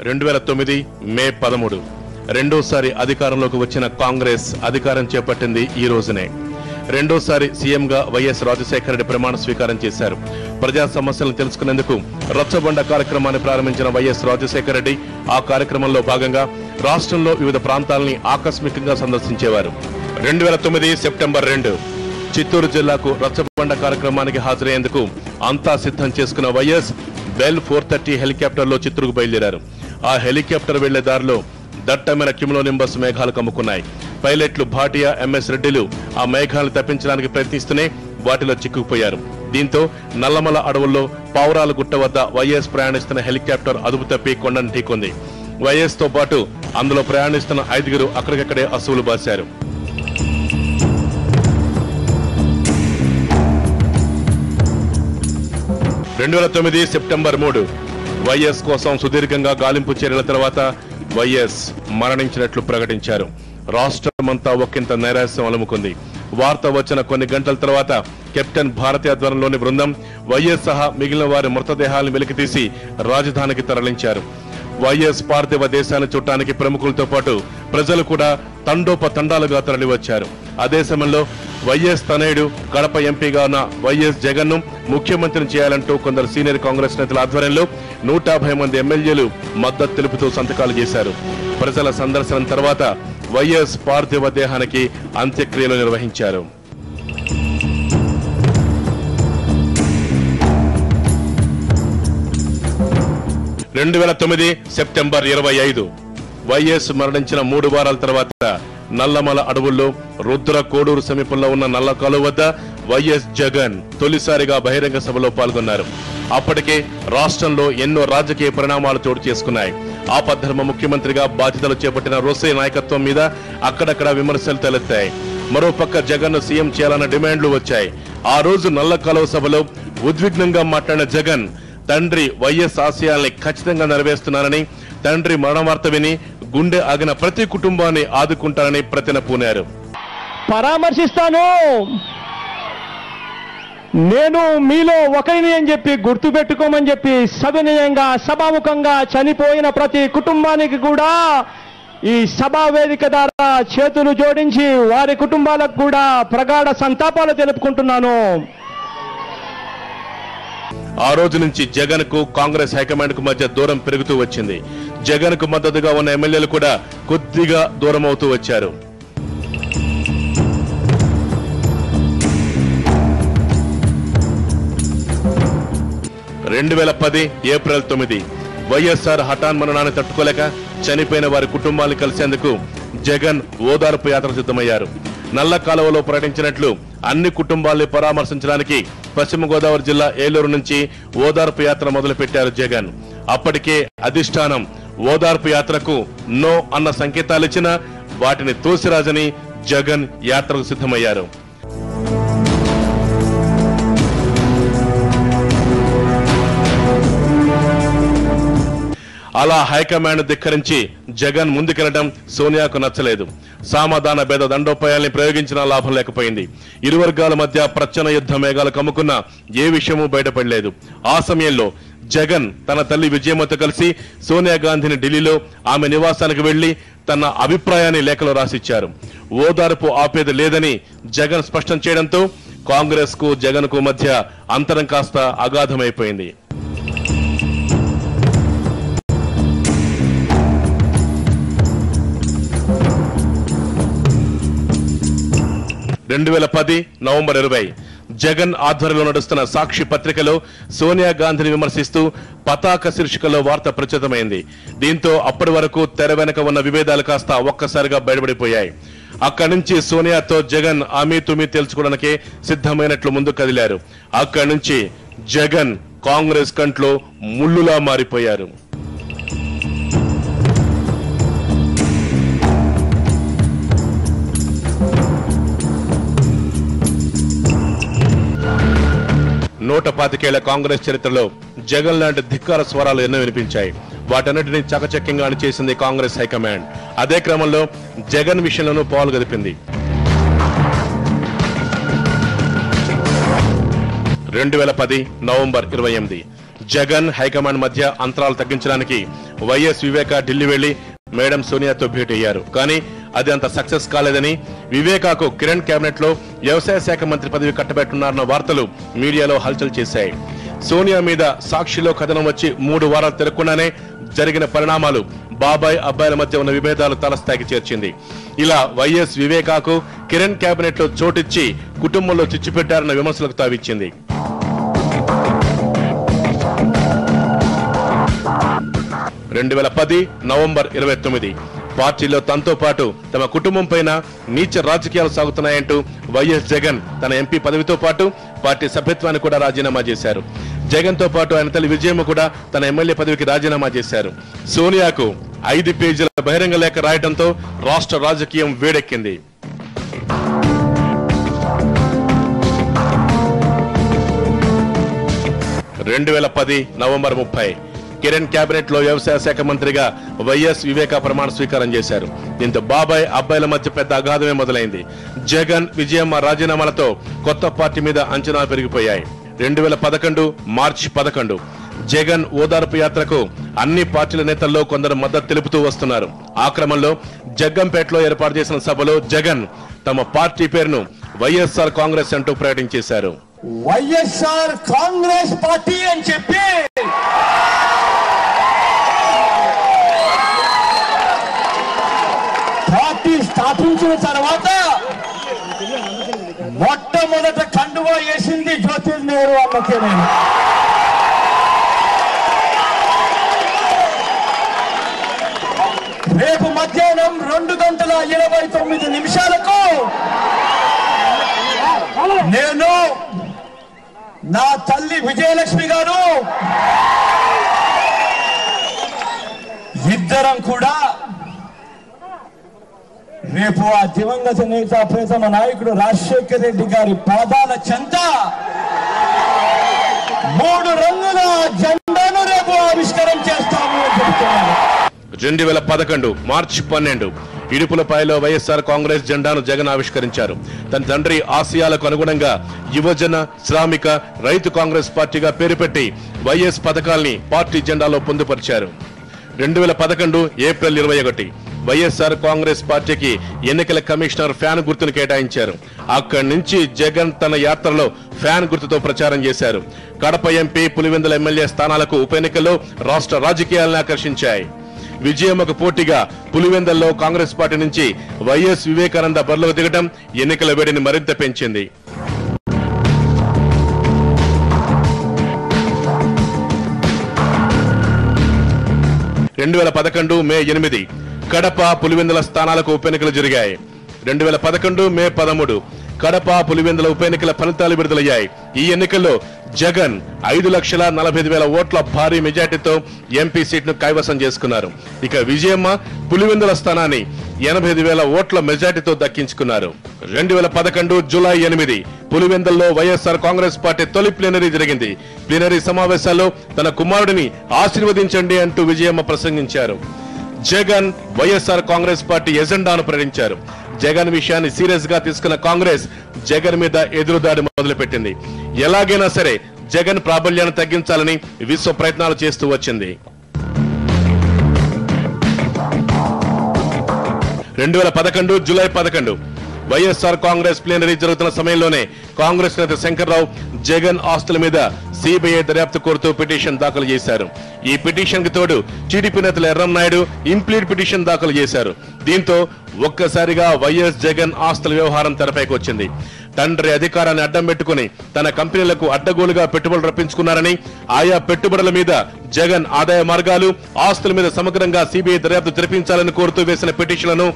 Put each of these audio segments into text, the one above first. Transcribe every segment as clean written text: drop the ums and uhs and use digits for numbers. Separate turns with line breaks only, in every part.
2009 మే 13 రెండోసారి అధికారంలోకి వచ్చిన కాంగ్రెస్ అధికారం చేపట్టింది ఈ రోజునే. రెండోసారి సీఎంగా వైఎస్ రాజశేఖర రెడ్డి ప్రమాణ స్వీకారం చేశారు. ప్రజా సమస్యలను తెలుసుకునేందుకు రచ్చబండ కార్యక్రమాన్ని ప్రారంభించిన వైఎస్ రాజశేఖర రెడ్డి ఆ కార్యక్రమంలో భాగంగా రాష్ట్రంలో వివిధ ప్రాంతాలని ఆకస్మికంగా సందర్శించేవారు. 2009 సెప్టెంబర్ 2 చిత్తూరు జిల్లాకు రచ్చబండ కార్యక్రమానికి హాజరయ్యేందుకు అంతా సిద్ధం చేసుకున్న వైఎస్ బెల్ 430 హెలికాప్టర్లో చిత్తూరుకు బయలుదేరారు. ఆ హెలికాప్టర్ వెళ్లే దారిలో దట్టమైన క్యుములోనింబస్ మేఘాలు కమ్ముకున్నాయి. పైలట్లు భాటియా, ఎంఎస్ రెడ్డిలు ఆ మేఘాలను తప్పించడానికి ప్రయత్నిస్తూనే వాటిలో చిక్కుకుపోయారు. దీంతో నల్లమల అడవుల్లో పావురాల గుట్ట వద్ద వైఎస్ ప్రయాణిస్తున్న హెలికాప్టర్ అదుపు తప్పి కొండను ఢీకొంది. వైఎస్ తో పాటు అందులో ప్రయాణిస్తున్న 5గురు అక్కడికక్కడే అసువులు బాశారు. 2009 సెప్టెంబర్ 3 వైఎస్ కోసం సుదీర్ఘంగా గాలింపు చర్యల తర్వాత వైఎస్ మరణించినట్లు ప్రకటించారు. రాష్ట్రమంతా ఒకంత నైరాశ్యం అలుముకుంది. వార్త వచ్చిన కొన్ని గంటల తర్వాత కెప్టెన్ భారతి ఆధ్వర్యంలోని బృందం వైఎస్ సహా మిగిలిన వారి మృతదేహాలను వెలికితీసి రాజధానికి తరలించారు. వైఎస్ పార్థివ దేశాన్ని చూడటానికి ప్రముఖులతో పాటు ప్రజలు కూడా తండోపతండాలుగా తరలివచ్చారు. అదే సమయంలో వైఎస్ తనయుడు కడప ఎంపీగా ఉన్న వైఎస్ జగన్ ను ముఖ్యమంత్రిని చేయాలంటూ కొందరు సీనియర్ కాంగ్రెస్ నేతల ఆధ్వర్యంలో 150 మంది ఎమ్మెల్యేలు మద్దతు తెలుపుతూ సంతకాలు చేశారు. ప్రజల సందర్శనం తర్వాత వైఎస్ పార్థివ దేహానికి అంత్యక్రియలు నిర్వహించారు. 2009 సెప్టెంబర్ 25 వైఎస్ మరణించిన 3 వారాల తర్వాత నల్లమల అడవుల్లో రుద్ర కోడూరు సమీపంలో ఉన్న నల్లకాలు వద్ద వైఎస్ జగన్ తొలిసారిగా బహిరంగ సభలో పాల్గొన్నారు. అప్పటికే రాష్ట్రంలో ఎన్నో రాజకీయ పరిణామాలు చోటు చేసుకున్నాయి. ఆపద్ధర్మ ముఖ్యమంత్రిగా బాధ్యతలు చేపట్టిన రోసే నాయకత్వం మీద అక్కడక్కడ విమర్శలు తలెత్తాయి. మరోపక్క జగన్ ను సీఎం చేయాలన్న డిమాండ్లు వచ్చాయి. ఆ రోజు నల్లకాలువ సభలో ఉద్విగ్నంగా మాట్లాడిన జగన్ తండ్రి వైఎస్ ఆశయాల్ని ఖచ్చితంగా నెరవేరుస్తున్నానని, తండ్రి మరణ వార్త విని గుండె ఆగిన ప్రతి కుటుంబాన్ని ఆదుకుంటానని ప్రతిన పూనారు.
పరామర్శిస్తాను, నేను మీలో ఒకరిని అని చెప్పి గుర్తు పెట్టుకోమని చెప్పి సవినయంగా సభాముఖంగా చనిపోయిన ప్రతి కుటుంబానికి కూడా ఈ సభా వేదిక ద్వారా చేతులు జోడించి వారి కుటుంబాలకు కూడా ప్రగాఢ సంతాపాలు తెలుపుకుంటున్నాను.
ఆ రోజు నుంచి జగన్ కు కాంగ్రెస్ హైకమాండ్ కు మధ్య దూరం పెరుగుతూ వచ్చింది. జగన్ కు మద్దతుగా ఉన్న ఎమ్మెల్యేలు కూడా కొద్దిగా దూరం అవుతూ వచ్చారు. 2010 ఏప్రిల్ 9 వైఎస్ఆర్ హఠాన్మరణాన్ని తట్టుకోలేక చనిపోయిన వారి కుటుంబాలను కలిసేందుకు జగన్ ఓదార్పు యాత్ర సిద్ధమయ్యారు. నల్ల కాలువలో పర్యటించినట్లు అన్ని కుటుంబాల్ని పరామర్శించడానికి పశ్చిమ గోదావరి జిల్లా ఏలూరు నుంచి ఓదార్పు యాత్ర మొదలుపెట్టారు జగన్. అప్పటికే అధిష్టానం ఓదార్పు యాత్రకు నో అన్న సంకేతాలిచ్చినా వాటిని తోసిరాజని జగన్ యాత్రకు సిద్ధమయ్యారు. అలా హైకమాండ్ ధిక్కరించి జగన్ ముందుకెళ్లడం సోనియాకు నచ్చలేదు. సామాధాన భేద దండోపాయాల్ని ప్రయోగించిన లాభం లేకపోయింది. ఇరు వర్గాల మధ్య ప్రచన్న యుద్ధ మేఘాలు కమ్ముకున్న ఏ విషయమూ బయటపడలేదు. ఆ సమయంలో జగన్ తన తల్లి విజయమ్మతో కలిసి సోనియా గాంధీని ఢిల్లీలో ఆమె నివాసానికి వెళ్లి తన అభిప్రాయాన్ని లేఖలో రాసిచ్చారు. ఓదార్పు ఆపేది లేదని జగన్ స్పష్టం చేయడంతో కాంగ్రెస్ కు జగన్ కు మధ్య అంతరం కాస్త అగాధమైపోయింది. 2010 నవంబర్ 20 జగన్ ఆధ్వర్యంలో నడుస్తున్న సాక్షి పత్రికలో సోనియా గాంధీని విమర్శిస్తూ పతాక శీర్షికలో వార్త ప్రచురితమైంది. దీంతో అప్పటి వరకు తెర వెనక ఉన్న విభేదాలు కాస్త ఒక్కసారిగా బయటపడిపోయాయి. అక్కడి నుంచి సోనియాతో జగన్ ఆమీ తుమీ తేల్చుకోవడానికి సిద్ధమైనట్లు ముందు కదిలారు. అక్కడి నుంచి జగన్ కాంగ్రెస్ కంట్లో ముళ్ళులా మారిపోయారు. నూట 25 కాంగ్రెస్ చరిత్రలో జగన్ లాంటి ధిక్కార స్వరాలు ఎన్నో వినిపించాయి. వాటన్నిటినీ చకచక్యంగా అణిచేసింది కాంగ్రెస్ హైకమాండ్. అదే క్రమంలో జగన్ విషయంలోనూ పాలు గదిపింది. 2010 నవంబర్ 28 జగన్ హైకమాండ్ మధ్య అంతరాలు తగ్గించడానికి వైఎస్ వివేక ఢిల్లీ వెళ్లి మేడం సోనియాతో భేటీ అయ్యారు. కానీ అది అంత సక్సెస్ కాలేదని, వివేకాకు కిరణ్ కేబినెట్ లో వ్యవసాయ శాఖ మంత్రి పదవి కట్టబెట్టున్నారన్న వార్తలు మీడియాలో హల్చల్ చేశాయి. సోనియా మీద సాక్షిలో కథనం వచ్చి 3 వారాలు తిరగకుండానే జరిగిన పరిణామాలు బాబాయ్ అబ్బాయిల మధ్య ఉన్న విభేదాలు తలస్థాయికి చేర్చింది. ఇలా వైఎస్ వివేకాకు కిరణ్ కేబినెట్ లో చోటిచ్చి కుటుంబంలో చిచ్చుపెట్టారన్న విమర్శలకు తావిచ్చింది. 2010 నవంబర్ 29 పార్టీలో తనతో పాటు తమ కుటుంబం పైన నీచ రాజకీయాలు సాగుతున్నాయంటూ వైఎస్ జగన్ తన ఎంపీ పదవితో పాటు పార్టీ సభ్యత్వాన్ని కూడా రాజీనామా చేశారు. జగన్ తో పాటు ఆయన తల్లి విజయమ్మ కూడా తన ఎమ్మెల్యే పదవికి రాజీనామా చేశారు. సోనియాకు 5 పేజీల బహిరంగ లేఖ రాయడంతో రాష్ట్ర రాజకీయం వేడెక్కింది. నవంబర్ 30 కిరణ్ కేబినెట్ లో వ్యవసాయ శాఖ మంత్రిగా వైఎస్ వివేక ప్రమాణ స్వీకారం చేశారు. దీంతో బాబాయ్ అబ్బాయిల మధ్య పెద్ద అగాధమే మొదలైంది. జగన్ విజయమ్మ రాజీనామాలతో కొత్త పార్టీ మీద అంచనాలు పెరిగిపోయాయి. 2011 మార్చి 11 జగన్ ఓదార్పు యాత్రకు అన్ని పార్టీల నేతల్లో కొందరు మద్దతు తెలుపుతూ వస్తున్నారు. ఆ క్రమంలో జగ్గంపేటలో ఏర్పాటు చేసిన సభలో జగన్ తమ పార్టీ పేరును వైఎస్ఆర్ కాంగ్రెస్ అంటూ ప్రకటించేశారు.
వైఎస్ఆర్ కాంగ్రెస్ పార్టీ అని చెప్పి పార్టీ స్థాపించిన తర్వాత మొట్టమొదట కండువా వేసింది జ్యోతిర్ నెహ్రూ అమ్మకే. నేను రేపు మధ్యాహ్నం 2:29 నేను నా తల్లి విజయలక్ష్మి గారు ఇద్దరం కూడా రేపు ఆ దివంగత నేత ప్రియతమ నాయకుడు రాజశేఖర రెడ్డి గారి పాదాల చెంత 3 రంగుల జెండాను రేపు ఆవిష్కరణ చేస్తాము అని చెప్తున్నాను.
2011 మార్చి 12 ఇడుపులపాయలో వైఎస్ఆర్ కాంగ్రెస్ జెండాను జగన్ ఆవిష్కరించారు. తన తండ్రి ఆశయాలకు అనుగుణంగా యువజన, శ్రామిక, రైతు కాంగ్రెస్ పార్టీగా పేరు పెట్టి వైఎస్ పథకాల్ని పార్టీ జెండాలో పొందుపరిచారు. 2011 ఏప్రిల్ 21 వైఎస్ఆర్ కాంగ్రెస్ పార్టీకి ఎన్నికల కమిషనర్ ఫ్యాన్ గుర్తును కేటాయించారు. అక్కడి నుంచి జగన్ తన యాత్రలో ఫ్యాన్ గుర్తుతో ప్రచారం చేశారు. కడప ఎంపీ, పులివెందుల ఎమ్మెల్యే స్థానాలకు ఉప ఎన్నికల్లో రాష్ట్ర రాజకీయాలను ఆకర్షించాయి. విజయమ్మకు పోటీగా పులివెందల్లో కాంగ్రెస్ పార్టీ నుంచి వైఎస్ వివేకానంద బరిలోకి దిగడం ఎన్నికల వేడిని మరింత పెంచింది. 2011 మే 8 కడప, పులివెందుల స్థానాలకు ఉప ఎన్నికలు జరిగాయి. 2011 మే 13 కడప, పులివెందుల ఉప ఎన్నికల ఫలితాలు విడుదలయ్యాయి. ఈ ఎన్నికల్లో జగన్ 5,45,000 ఓట్ల భారీ మెజార్టీతో ఎంపీ సీట్ను కైవసం చేసుకున్నారు. ఇక విజయమ్మ పులివెందుల స్థానాన్ని 85,000 ఓట్ల మెజార్టీతో దక్కించుకున్నారు. 2011 జూలై 8 పులివెందుల్లో వైఎస్ఆర్ కాంగ్రెస్ పార్టీ తొలి ప్లీనరీ జరిగింది. ప్లీనరీ సమావేశాల్లో తన కుమారుడిని ఆశీర్వదించండి అంటూ విజయమ్మ ప్రసంగించారు. జగన్ వైఎస్ఆర్ కాంగ్రెస్ పార్టీ ఎజెండాను ప్రకటించారు. జగన్ విషయాన్ని సీరియస్ గా తీసుకున్న కాంగ్రెస్ జగన్ మీద ఎదురుదాడి మొదలుపెట్టింది. ఎలాగైనా సరే జగన్ ప్రాబల్యాన్ని తగ్గించాలని విశ్వ ప్రయత్నాలు చేస్తూ వచ్చింది. 2011 జూలై 11 వైఎస్ఆర్ కాంగ్రెస్ ప్లీనరీ జరుగుతున్న సమయంలోనే కాంగ్రెస్ నేత శంకర్రావు జగన్ ఆస్తుల మీద సిబిఐ దర్యాప్తు కోరుతూ పిటిషన్ దాఖలు చేశారు. ఈ పిటిషన్ కి తోడు టీడీపీ నేతలు ఎర్రంనాయుడు ఇంప్లీడ్ పిటిషన్ దాఖలు చేశారు. దీంతో ఒక్కసారిగా వైఎస్ జగన్ ఆస్తుల వ్యవహారం తెరపైకి వచ్చింది. తండ్రి అధికారాన్ని అడ్డం పెట్టుకుని తన కంపెనీలకు అడ్డగోలుగా పెట్టుబడులు రప్పించుకున్నారని, ఆయా పెట్టుబడుల మీద జగన్ ఆదాయ మార్గాలు, ఆస్తుల మీద సమగ్రంగా సిబిఐ దర్యాప్తు జరిపించాలని కోరుతూ వేసిన పిటిషన్లను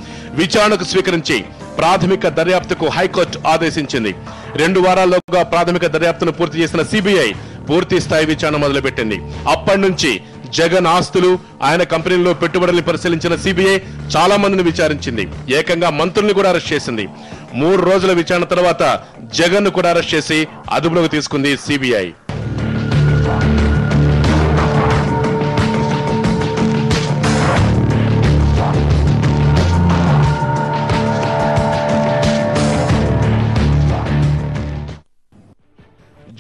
విచారణకు స్వీకరించి ప్రాథమిక దర్యాప్తుకు హైకోర్టు ఆదేశించింది. 2 వారాల్లోగా ప్రాథమిక దర్యాప్తును పూర్తి చేసిన సిబిఐ పూర్తి స్థాయి విచారణ మొదలుపెట్టింది. అప్పటి నుంచి జగన్ ఆస్తులు, ఆయన కంపెనీల్లో పెట్టుబడుల్ని పరిశీలించిన సిబిఐ చాలా మందిని విచారించింది. ఏకంగా మంత్రుల్ని కూడా అరెస్ట్ చేసింది. 3 రోజుల విచారణ తర్వాత జగన్ ను కూడా అరెస్ట్ చేసి అదుపులోకి తీసుకుంది సిబిఐ.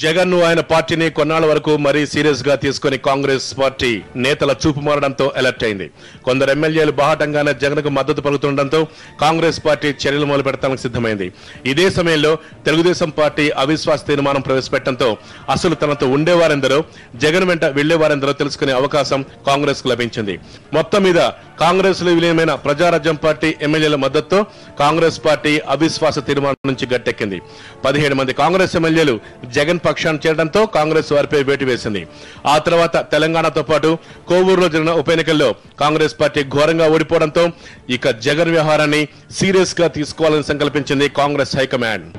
జగన్ ను ఆయన పార్టీని కొన్నాళ్ల వరకు మరీ సీరియస్ గా తీసుకుని కాంగ్రెస్ పార్టీ నేతల చూపు మారడంతో అలర్ట్ అయింది. కొందరు ఎమ్మెల్యేలు బాహాటంగానే జగన్ కు మద్దతు పలుకుతుండటంతో కాంగ్రెస్ పార్టీ చర్యలు మొదలు పెడతానికి సిద్ధమైంది. ఇదే సమయంలో తెలుగుదేశం పార్టీ అవిశ్వాస తీర్మానం ప్రవేశపెట్టడంతో అసలు తనతో ఉండేవారెందరో జగన్ వెంట వెళ్లేవారెందరో తెలుసుకునే అవకాశం కాంగ్రెస్ కు లభించింది. మొత్తం మీద కాంగ్రెస్ లో విలీనమైన ప్రజారాజ్యం పార్టీ ఎమ్మెల్యేల మద్దతుతో కాంగ్రెస్ పార్టీ అవిశ్వాస తీర్మానం నుంచి గట్టెక్కింది. 17 మంది కాంగ్రెస్ ఎమ్మెల్యేలు జగన్ పక్షాన్ని చేరడంతో కాంగ్రెస్ వారిపై వేటు వేసింది. ఆ తర్వాత తెలంగాణతో పాటు కోవూరులో జరిగిన ఉప ఎన్నికల్లో కాంగ్రెస్ పార్టీ ఘోరంగా ఓడిపోవడంతో ఇక జగన్ వ్యవహారాన్ని సీరియస్ గా తీసుకోవాలని సంకల్పించింది కాంగ్రెస్ హైకమాండ్.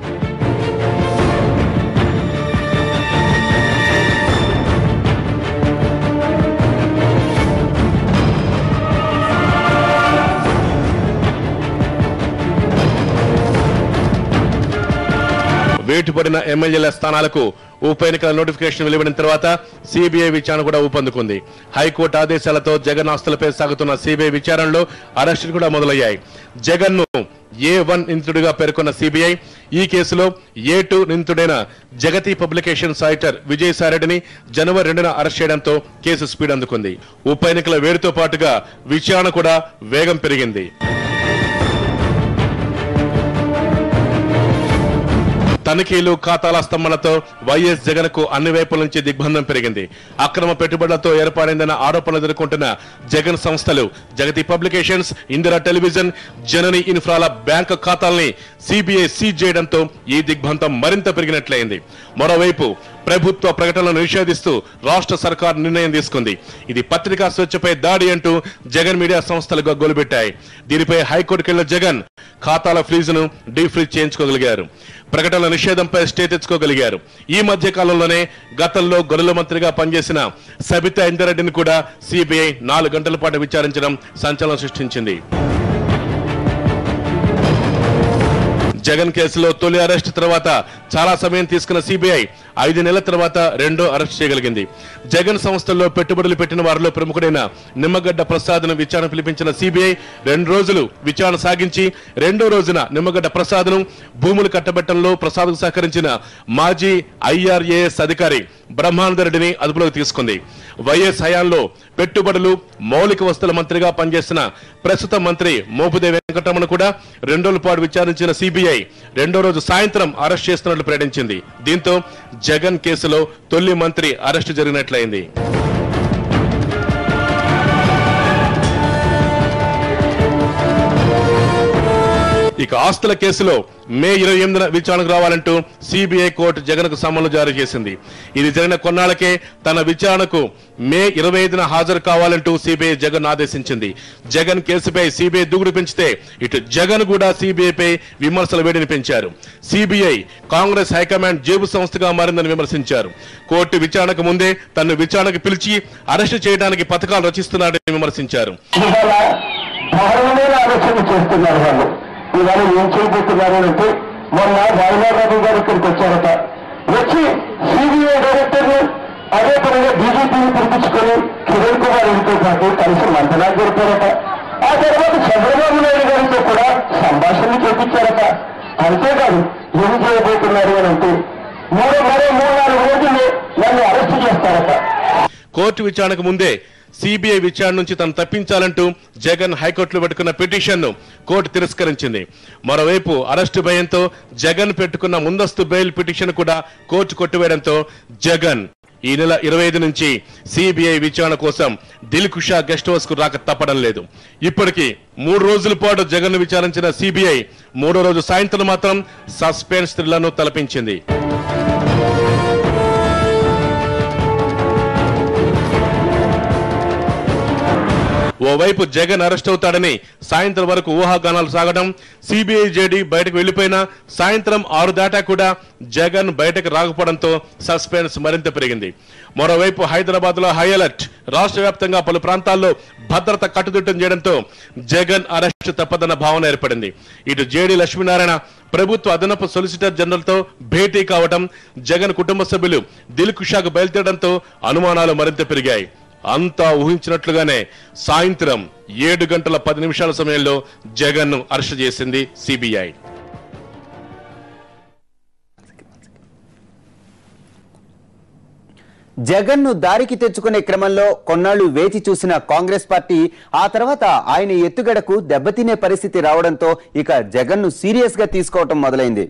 వేటుపడిన ఎమ్మెల్యేల స్థానాలకు ఉప ఎన్నికల నోటిఫికేషన్ వెలువడిన తర్వాత సిబిఐ విచారణ కూడా ఊపందుకుంది. హైకోర్టు ఆదేశాలతో జగన్ ఆస్తులపై సాగుతున్న సిబిఐ విచారణలో అరెస్టులు కూడా మొదలయ్యాయి. జగన్ ను A1 నిందితుడిగా పేర్కొన్న సిబిఐ ఈ కేసులో A2 నిందితుడైన జగతి పబ్లికేషన్స్ ఎడిటర్ విజయసాయిరెడ్డిని జనవరి 2న అరెస్ట్ చేయడంతో కేసు స్పీడ్ అందుకుంది. ఉప ఎన్నికల వేడితో పాటుగా విచారణ కూడా వేగం పెరిగింది. తనిఖీలు ఖాతాల స్తంభనతో వైఎస్ జగన్ కు అన్ని వైపుల నుంచి దిగ్బంధం పెరిగింది. అక్రమ పెట్టుబడులతో ఏర్పడిందన్న ఆరోపణలు ఎదుర్కొంటున్న జగన్ సంస్థలు జగతి పబ్లికేషన్స్, ఇందిరా టెలివిజన్, జనని ఇన్ఫ్రాల బ్యాంకు ఖాతాల్ని సిబిఐ సీజ్ చేయడంతో ఈ దిగ్బంధం మరింత పెరిగినట్లయింది. మరోవైపు ప్రభుత్వ ప్రకటనలను నిషేధిస్తూ రాష్ట్ర సర్కార్ నిర్ణయం తీసుకుంది. ఇది పత్రికా స్వేచ్ఛపై దాడి అంటూ జగన్ మీడియా సంస్థలుగా గొలుపెట్టాయి. దీనిపై హైకోర్టుకెళ్లిన జగన్ ఖాతాల ఫ్రీజును డీఫ్రీజ్ చేయించుకోగలిగారు. ప్రకటనల నిషేధంపై స్టే తెచ్చుకోగలిగారు. ఈ మధ్య కాలంలోనే గతంలో గనుల మంత్రిగా పనిచేసిన సబితా ఇంద్రారెడ్డిని కూడా సిబిఐ 4 గంటల పాటు విచారించడం సంచలనం సృష్టించింది. జగన్ కేసులో తొలి అరెస్ట్ తర్వాత చాలా సమయం తీసుకున్న సిబిఐ 5 నెలల తర్వాత రెండో అరెస్ట్ చేయగలిగింది. జగన్ సంస్థల్లో పెట్టుబడులు పెట్టిన వారిలో ప్రముఖుడైన నిమ్మగడ్డ ప్రసాద్ ను విచారణ పిలిపించిన సిబిఐ 2 రోజులు విచారణ సాగించి రెండో రోజున నిమ్మగడ్డ ప్రసాద్ ను భూములు కట్టబెట్టడంలో ప్రసాద్ కు సహకరించిన మాజీ IRAS అధికారి బ్రహ్మానందరెడ్డిని అదుపులోకి తీసుకుంది. వైఎస్ హయాంలో పెట్టుబడులు, మౌలిక వస్తువుల మంత్రిగా పనిచేసిన ప్రస్తుత మంత్రి మోపుదేవి వెంకటరమణ కూడా 2 రోజుల పాటు విచారించిన సిబిఐ రెండో రోజు సాయంత్రం అరెస్ట్ చేస్తున్నట్లు ప్రకటించింది. దీంతో జగన్ కేసులో తొలి మంత్రి అరెస్టు జరిగినట్లయింది. ఇక ఆస్తుల కేసులో మే 28న విచారణకు రావాలంటూ సిబిఐ కోర్టు జగన్ కు సమన్లు జారీ చేసింది. ఇది జరిగిన కొన్నాళ్లకే తన విచారణకు మే 25న హాజరు కావాలంటూ సిబిఐ జగన్ ఆదేశించింది. జగన్ కేసుపై సిబిఐ దూకుడు పెంచితే ఇటు జగన్ కూడా సిబిఐపై విమర్శల వేడిని పెంచారు. సిబిఐ కాంగ్రెస్ హైకమాండ్ జేబు సంస్థగా మారిందని విమర్శించారు. కోర్టు విచారణకు ముందే తనను విచారణకు పిలిచి అరెస్టు చేయడానికి పథకాలు రచిస్తున్నారని విమర్శించారు.
ఇవాళ ఏం చేయబోతున్నారు అంటే మొన్న రాజనాథ్ గారు ఇక్కడికి వచ్చారట. వచ్చి సిబిఐ డైరెక్టర్లు అదే పనిగా బీజేపీని పిలిపించుకొని కిరణ్ కుమార్ రెడ్డితో పాటు కలిసి మంతనాలు జరిపారట. ఆ తర్వాత చంద్రబాబు నాయుడు గారితో కూడా సంభాషణలు చేపించారట. అంతేకాదు ఏం చేయబోతున్నారు అని అంటే మరో 3-4 రోజుల్లో నన్ను అరెస్టు చేస్తారట.
కోర్టు విచారణకు ముందే సిబిఐ విచారణ నుంచి తను తప్పించాలంటూ జగన్ హైకోర్టులో పెట్టుకున్న పిటిషన్ ను కోర్టు తిరస్కరించింది. మరోవైపు అరెస్టు భయంతో జగన్ పెట్టుకున్న ముందస్తు బెయిల్ పిటిషన్ కూడా కోర్టు కొట్టివేయడంతో జగన్ ఈ నెల 25 నుంచి సిబిఐ విచారణ కోసం దిల్కుషా గెస్ట్ హౌస్ కు రాక తప్పడం లేదు. ఇప్పటికీ 3 రోజుల పాటు జగన్ ను విచారించిన సిబిఐ 3వ రోజు సాయంత్రం మాత్రం సస్పెన్స్ థ్రిల్లర్ను తలపించింది. ఓవైపు జగన్ అరెస్ట్ అవుతాడని సాయంత్రం వరకు ఊహాగానాలు సాగడం, సిబిఐ జేడీ బయటకు వెళ్లిపోయినా సాయంత్రం 6 దాటా కూడా జగన్ బయటకు రాకపోవడంతో సస్పెన్స్ మరింత పెరిగింది. మరోవైపు హైదరాబాద్ లో హై అలర్ట్, రాష్ట్ర వ్యాప్తంగా పలు ప్రాంతాల్లో భద్రత కట్టుదిట్టం చేయడంతో జగన్ అరెస్ట్ తప్పదన్న భావన ఏర్పడింది. ఇటు జేడీ లక్ష్మీనారాయణ ప్రభుత్వ అదనపు సొలిసిటర్ జనరల్ తో భేటీ కావడం, జగన్ కుటుంబ సభ్యులు దిల్కుషాకు బయలుదేరడంతో అనుమానాలు మరింత పెరిగాయి. అంతా ఊహించినట్లుగానే సాయంత్రం 7:10 సమయంలో జగన్ ను అరెస్ట్ చేసింది సిబిఐ.
జగన్ను దారికి తెచ్చుకునే క్రమంలో కొన్నాళ్లు వేచి చూసిన కాంగ్రెస్ పార్టీ ఆ తర్వాత ఆయన ఎత్తుగడకు దెబ్బతినే పరిస్థితి రావడంతో ఇక జగన్ను సీరియస్ గా తీసుకోవటం మొదలైంది.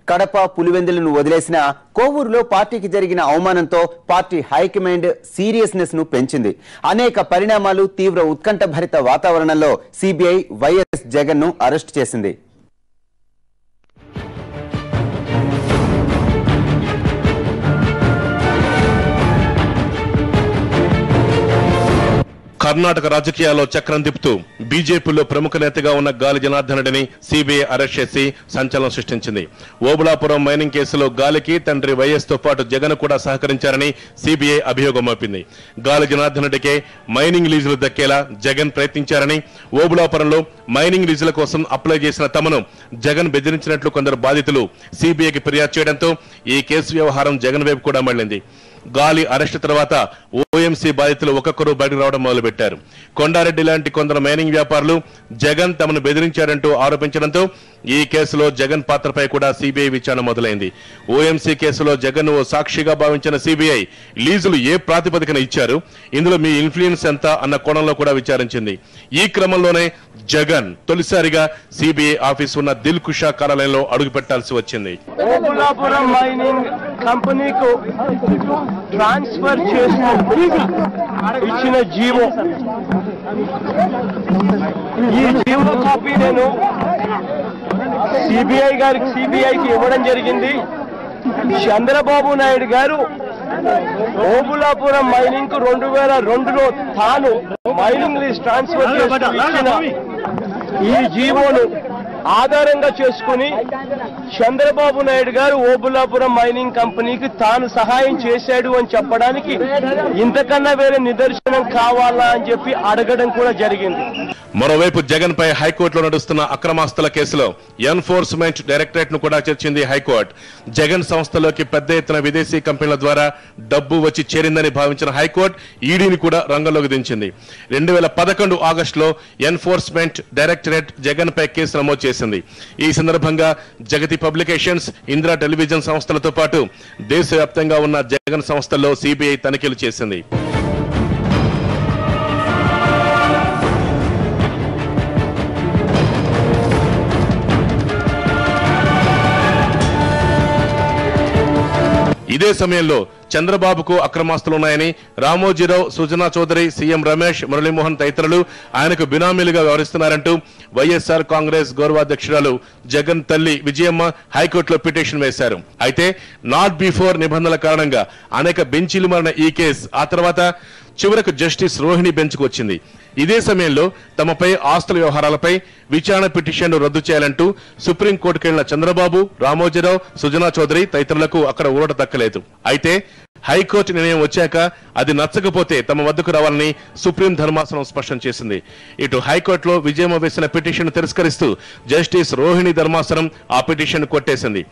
కడప పులివెందులను వదిలేసిన కోవూరులో పార్టీకి జరిగిన అవమానంతో పార్టీ హైకమాండ్ సీరియస్నెస్ ను పెంచింది. అనేక పరిణామాలు, తీవ్ర ఉత్కంఠభరిత వాతావరణంలో సిబిఐ వైఎస్ జగన్ ను అరెస్ట్ చేసింది.
కర్ణాటక రాజకీయాల్లో చక్రం తిప్పుతూ బీజేపీలో ప్రముఖ నేతగా ఉన్న గాలి జనార్దన్ రెడ్డిని సిబిఐ అరెస్ట్ చేసి సంచలనం సృష్టించింది. ఓబులాపురం మైనింగ్ కేసులో గాలికి తండ్రి వైఎస్ తో పాటు జగన్ కూడా సహకరించారని సిబిఐ అభియోగం మోపింది. గాలి జనార్దన్ రెడ్డికే మైనింగ్ లీజులు దక్కేలా జగన్ ప్రయత్నించారని, ఓబులాపురంలో మైనింగ్ లీజుల కోసం అప్లై చేసిన తమను జగన్ బెదిరించినట్లు కొందరు బాధితులు సిబిఐకి ఫిర్యాదు చేయడంతో ఈ కేసు వ్యవహారం జగన్ వైపు కూడా మళ్లింది. గాలి అరెస్ట్ తర్వాత ఓఎంసీ బాధితులు ఒక్కొక్కరు బయటకు రావడం మొదలుపెట్టారు. కొండారెడ్డి లాంటి కొందరు మైనింగ్ వ్యాపారులు జగన్ తమను బెదిరించారంటూ ఆరోపించడంతో ఈ కేసులో జగన్ పాత్రపై కూడా సిబిఐ విచారణ మొదలైంది. ఓఎంసీ కేసులో జగన్ ఓ సాక్షిగా భావించిన సిబిఐ లీజులు ఏ ప్రాతిపదికన ఇచ్చారు, ఇందులో మీ ఇన్ఫ్లుయెన్స్ ఎంత అన్న కోణంలో కూడా విచారించింది. ఈ క్రమంలోనే జగన్ తొలిసారిగా సిబిఐ ఆఫీస్ ఉన్న దిల్ కుషా కార్యాలయంలో అడుగు పెట్టాల్సి వచ్చింది.
ఓబులాపురం మైనింగ్ కంపెనీకు ట్రాన్స్ఫర్ చేస్తూ ఇచ్చిన జీవో, ఈ జీవో కాపీ నేను సిబిఐకి ఇవ్వడం జరిగింది. చంద్రబాబు నాయుడు గారు ఓబులాపురం మైనింగ్ కు 2002లో తాను మైనింగ్ లీజ్ ట్రాన్స్ఫర్ చేస్తూ ఇచ్చిన ఈ జీవోను ఆధారంగా చేసుకుని చంద్రబాబు నాయుడు గారు ఓబులాపురం మైనింగ్ కంపెనీకి తాను సహాయం చేశాడు అని చెప్పడానికి ఇంతకన్నా వేరే నిదర్శనం కావాలా అని చెప్పి అడగడం కూడా జరిగింది.
మరోవైపు జగన్ పై హైకోర్టులో నడుస్తున్న అక్రమాస్తుల కేసులో ఎన్ఫోర్స్మెంట్ డైరెక్టరేట్ ను కూడా చర్చింది హైకోర్టు. జగన్ సంస్థలోకి పెద్ద ఎత్తున విదేశీ కంపెనీల ద్వారా డబ్బు వచ్చి చేరిందని భావించిన హైకోర్టు ఈడీని కూడా రంగంలోకి దించింది. 2011 ఆగస్టులో ఎన్ఫోర్స్మెంట్ డైరెక్టరేట్ జగన్ పై కేసు నమోదు చేసింది. ఈ సందర్భంగా జగతి పబ్లికేషన్స్, ఇందిరా టెలివిజన్ సంస్థలతో పాటు దేశవ్యాప్తంగా ఉన్న జగన్ సంస్థల్లో సిబిఐ తనిఖీలు చేసింది. ఇదే సమయంలో చంద్రబాబుకు అక్రమాస్తులున్నాయని రామోజీరావు, సుజనా చౌదరి, సీఎం రమేష్, మురళీమోహన్ తదితరులు ఆయనకు బినామీలుగా వ్యవహరిస్తున్నారంటూ వైఎస్ఆర్ కాంగ్రెస్ గౌరవాధ్యక్షురాలు జగన్ తల్లి విజయమ్మ హైకోర్టులో పిటిషన్ వేశారు. అయితే నాట్ బిఫోర్ నిబంధనల కారణంగా అనేక బెంచీలు మారిన ఈ కేసు ఆ తర్వాత చివరకు జస్టిస్ రోహిణి బెంచ్కు వచ్చింది. ఇదే సమయంలో తమపై ఆస్తుల వ్యవహారాలపై విచారణ పిటిషన్ను రద్దు చేయాలంటూ సుప్రీంకోర్టుకు వెళ్లిన చంద్రబాబు, రామోజీరావు, సుజనా చౌదరి తదితరులకు అక్కడ ఊరట దక్కలేదు. అయితే హైకోర్టు నిర్ణయం వచ్చాక అది నచ్చకపోతే తమ వద్దకు రావాలని సుప్రీం ధర్మాసనం స్పష్టం చేసింది. ఇటు హైకోర్టులో విజయమ్మ వేసిన పిటిషన్ తిరస్కరిస్తూ జస్టిస్ రోహిణి ధర్మాసనం ఆ పిటిషన్ కొట్టేసింది.